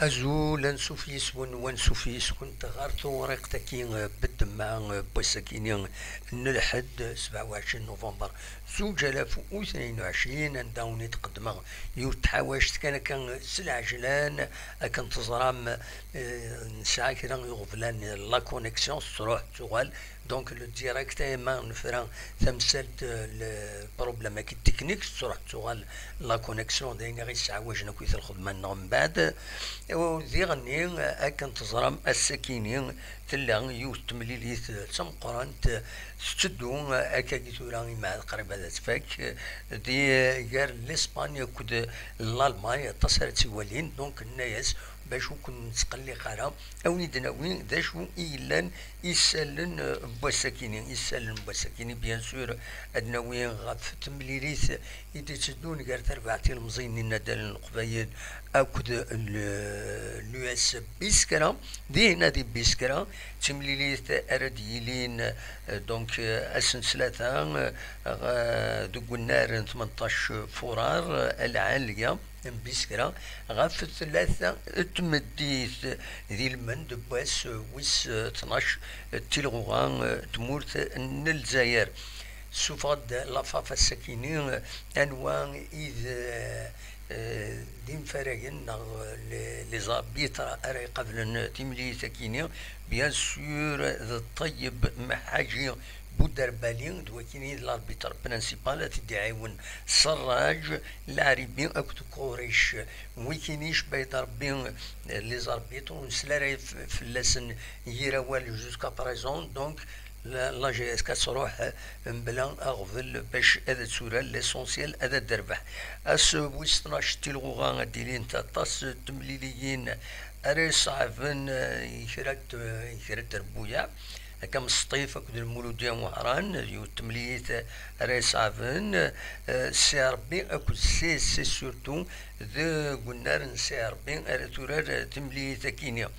أزول نسوفيس ونسوفيس كنت غارتو ورقتكين بالدماء بوسكينين نلحد 27 نوفمبر 2022 نداوني تقدم يتحاوش كان سلعجلان كان تزرام نسعى كده يغفلان لا كونيكسيون تروح تغال دونك لو ديريكت ما نفرا تمثلت البروبليماتيك تكنيك تروح تغال لا كونيكسيون داين غير ساعه واش نكويت الخدمه من بعد وذي غني أكن تزرم السكينين تلا يوت تمليليت تمقران تشدو أكا جيتوراني مع قريب هذا تفاك دي غير لإسبانيا كود الألمانيا تصرت سوالين دونك الناس باش كون تقلي قرا او ندناوين ذا شو إيلان يسالن بوساكيني يسالن بوساكيني بيان سور ادناوين غاف تمليليت يدي تشدون غير تربعتي المزينين ندال القبايل اكد اليو اس بيسكرا دي نادي بيسكرا تمليليت ارديلين دونك اسن ثلاثة دوك النار 18 فرار العالية بيسكرا غاف ثلاثة تمديت ذي المند باس ويس 12 تلغوغان تمورت الجزائر سوفاد لافافا السكينين انواع اذا ديم فراغن لي زابيتر اري قبل تملي سكينين بيان سور الطيب محاجي بودربالين دوكيني الاربيتر برانسيبال تدعيون سراج لاعبين اكتو كوريش ويكينيش بيضرب بين لي زاربيتر ونسلاراي في اللسن يراوال جوسكا بريزون دونك لا جي اس كتروح بلا اغفل باش هذا تسورا ليسونسيال هذا دربح اس ويس 12 تيلغوغا ديلين تاطاس تمليليين اري صعبن يكرت ربويا كم سطيف كد المولودية مهران يو تمليت اري صعبن سي ربي اكو سي سورتو ذا قلنا سي ربي اري تورار تمليت كينيا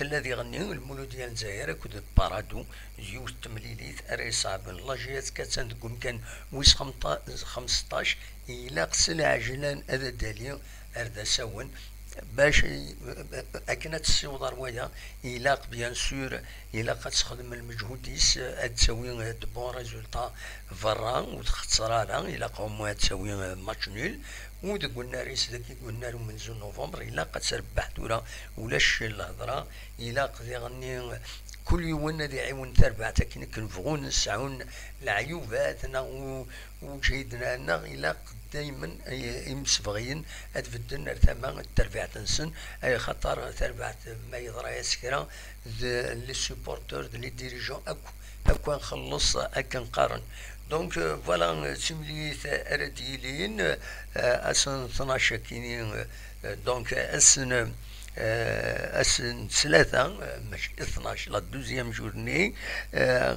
الذي غني المولودية الجزائر كود بارادو يوت تمليليت اري صعب لاجيات كاتسان تقول كان ويس 15 الى قسل عجلان هذا دليل اردا سون باش اكنت السيوض روايا يلاق بيان سور يلاق تخدم المجهوديس تسوي دو بون ريزولتا فران وتختصر لها يلاق هما تسوي ماتش نول ود قلنا ريس ذاك قلنا من زون نوفمبر إلا قد سربح دورا ولاش الهضرة إلا قد غني كل يوم ذي عيون تربع تكن كنفغون نسعون العيوباتنا وجيدنا أنا إلا دايما يمسفغين أتفدن ثمان التربع تنسن أي خطر تربع ما يضرى يسكرا لي سوبورتور لي ديريجون أكو نخلص أكن قارن دونك فوالا تمليت ارديلين اسن 12 كينين دونك اسن ثلاثة مش 12 لا دوزيام جورني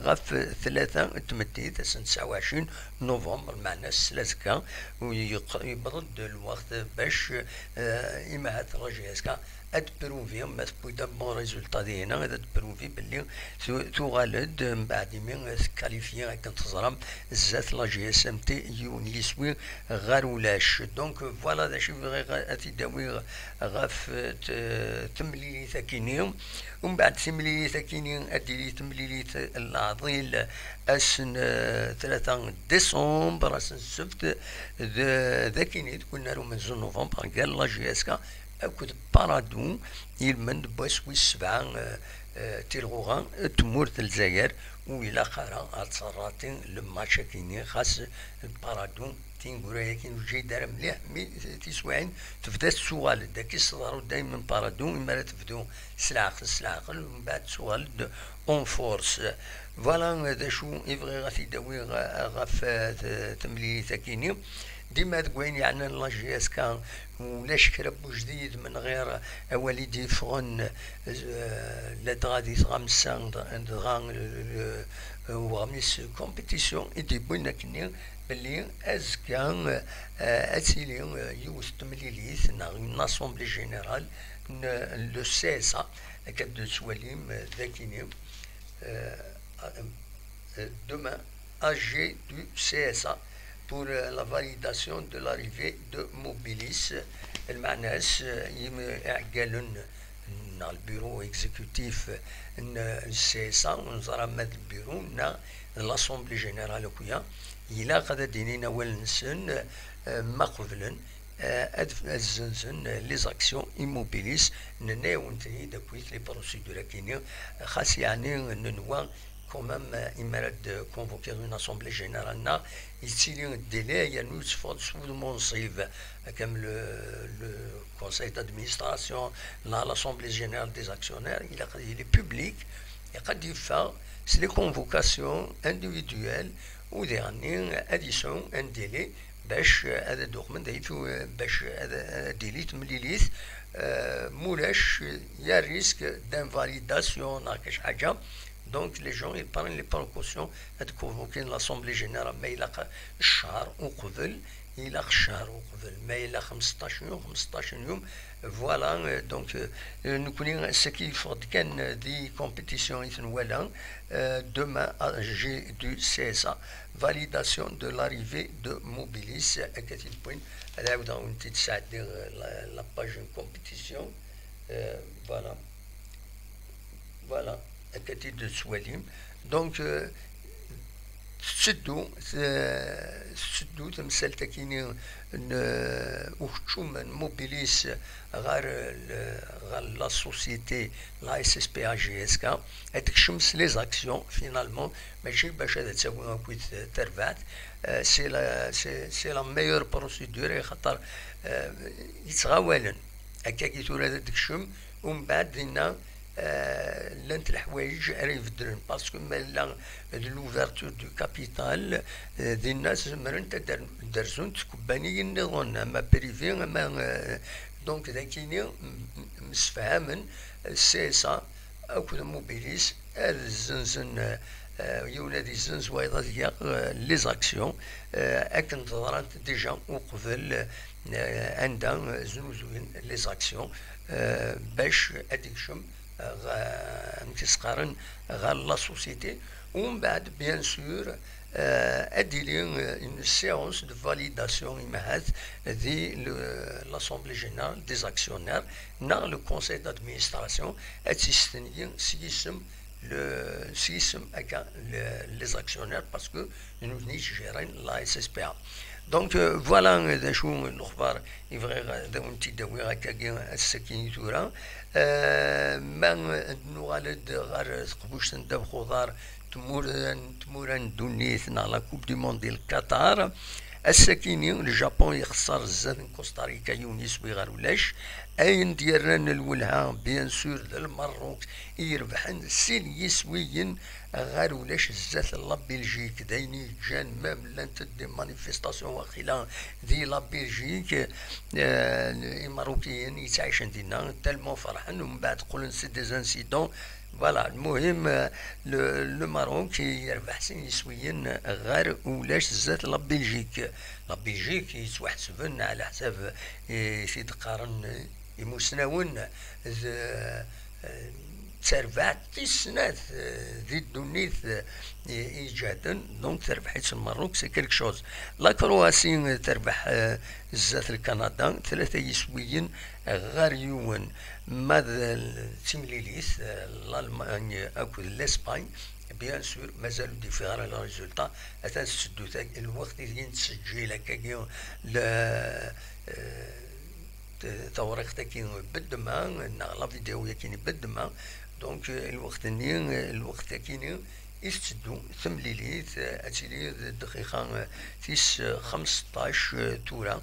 غف ثلاثة تمديت اسن 29 نوفمبر معنا السلاسكا ويبرد الوقت باش إما هاد الرجيسكا ادبروفي ما تبويدا بون ريزولتا دينا هذا تبروفي باللي تغالد من بعد من كاليفيا كنتزرم زات لا جي اس ام تي يونيسوي غير ولاش دونك فوالا دا شي بغي تداوي غاف تمليلي ثاكينيوم ومن بعد تمليلي ثاكينيوم اديلي تمليلي العضيل اسن 3 ديسمبر اسن السبت ذاكيني كنا من زون نوفمبر قال لا جي اس كا أكد بارادو يلمن باش ويس 7 تيلغوغان تمورت الجزائر وإلى خارا أتصراتين لما شاكيني خاص البارادو تنقول لكن جاي دار مليح مي تسوعين تبدا السؤال داك يصدروا دايما بارادو إما تبدو سلاقل ومن بعد سؤال اون فورس فوالا هذا شو يبغي غادي يداوي غاف تملي ثاكيني ديما تقوين يعني لاجي اس كان ولاش كرب جديد من غير والدي فغن لدغادي غامسان دغان وغاميس كومبيتيسيون يدي بوينا كني بلي ازكان اتسيلي يوث تمليليث ناسومبلي جينيرال لو سيسا كاد سواليم ذاكيني demain AG du CSA pour la validation de l'arrivée de Mobilis. المعناس يعقلن البيرو اكزيكوتيف السياسة ونزرى ماد البيرو نا لاسومبلي جينيرال كويا إلا قد دينينا والنسن ما قبلن الزنزن لي زاكسيون immobilis نناون تني داكويت لي بروسيدور كيني خاص يعني ننوا quand même إمارة convoquer une assemblée générale يتسيلي الديلي يعني يتفضل سود منصيب comme le conseil d'administration l'assemblée générale des actionnaires il est public يقد يفا c'est les convocations individuelles ou dernier addition un délai باش هذا الدوكمنت دايتو باش هذا ديليت مليليث مولاش يا ريسك d'invalidation كاش حاجه. Donc les gens ils prennent les précautions de convoquer l'assemblée générale mais il a الشهر وقبل il a الشهر وقبل ما il a 15 يوم voilà donc nous connaissons ce qu'il faut كان دي compétition يتنولا demain à G du CSA validation de l'arrivée de Mobilis كاتب بوين هذا عاود انت تساعد la page compétition voilà كتير de سواليم دونك تسدو تمثال تكيني وختشوم موبيليس غير لا سوسيتي لا اس اس بي ا جي اس كا تكشمس لي زاكسيون فينالمون ماشي باش هذا تسوي كويت تربعت سي لا ميور بروسيدور خاطر يتغاولن هكا كي تولى تكشم ومن بعد دينا لانت الحوايج راه يبدلن باسكو مالا لوفرتور دو كابيتال دي الناس زمرن تدرسون تكباني النظام ما بريفي ما دونك ذاكيني مسفهمن سي سا اكو موبيليس الزنزن يولاد الزنز وايضا ديال لي زاكسيون اكن تظهرت ديجا وقبل عندها زنوزوين لي زاكسيون باش اديكشم نتسقارن غير لا سوسيتي ومن بعد بيان سور اديلي اون سيونس دو فاليداسيون يمهات دي لاسومبلي جينيرال دي زاكسيونير نا لو كونساي دادمينستراسيون اتسيستني سيسم هكا لي زاكسيونير باسكو نونيش جيرين لا اس اس بي ا دونك فوالا ذا شو الاخبار يبغي داونتي داوي هكا السكين تورا ما نغالد غير قبوش نداو خضار تموران دونيث نا لا كوب دي موند ديال قطر السكيني الجابون يخسر الزاد كوستاريكا يونيس ويغار ولاش اين ديالنا الولها بيان سور المروك يربحن سين يسويين غير ولاش الزات لا بلجيك دايني جان مام لانت دي مانيفيستاسيون واخيلا دي لا بلجيك الماروكيين يتعيشن دينا تالمون فرحان ومن بعد قولن سي دي انسيدون فوالا المهم لو ماروك يربح سين يسويين غير ولاش الزات لا بلجيك يتوحسبن على حساب في دقارن يمسناون تربح تسنات ذي الدنيث ايجادا دونك تربحت الماروك سي كيلك شوز. لا كرواسي تربح الزات الكندا 3 يسويين غير يون ماذا تيمليليث الالمانيا اكو الاسبان بيان سور مازالوا ديفيغار على ريزولتا حتى نسدو الوقت اللي نسجل هكاكيا توريق تاكين بالدما لا فيديو ياكيني بالدما دونك الوقت تاكيني يستدو ثمليليت اتيلي دقيقة تيس 15 تورا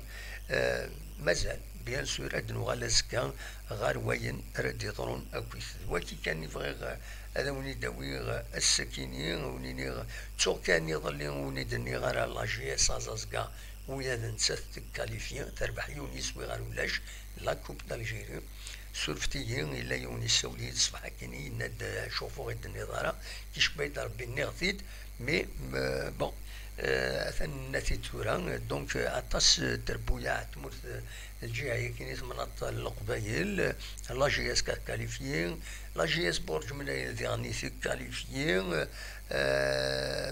مازال بيان سور ادنو غالازكا غار وين راد يضرون اكويث وكي كان يبغي هذا وني داوي السكيني وني تو كان يظل وني دني غير لا جي اس ازازكا ويا نسات كاليفيان تربح يونيس وغير ولاش لا كوب دالجيري سورفتيين الا يونيس وليد صباح كيني ناد شوفوا غير النظاره كيش بيت ربي نغثيد مي بون أثنى تورا دونك أطاس تربويا تموت الجهة كاين مناط القبايل لا جي اس كاليفيين لا جي اس بورج من ديغني كاليفيين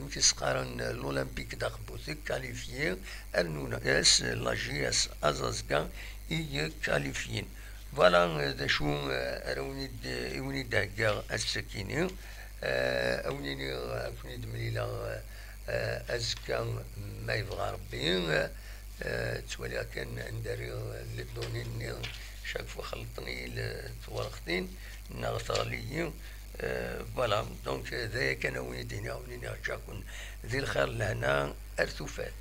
مكي سقارن الأولمبيك داخبوث كاليفيين النوناس لا جي اس أزازكا إي كاليفيين فوالا دا شو أروني داكا السكيني أونيني أكوني دمليلا أزكا ما يبغى ربي تولي كان نداري للدونين شاك خلطني لتورختين نغطالي فوالا دونك ذا كان وين دينا ونين جاكون ذي الخير لهنا أرثوفات.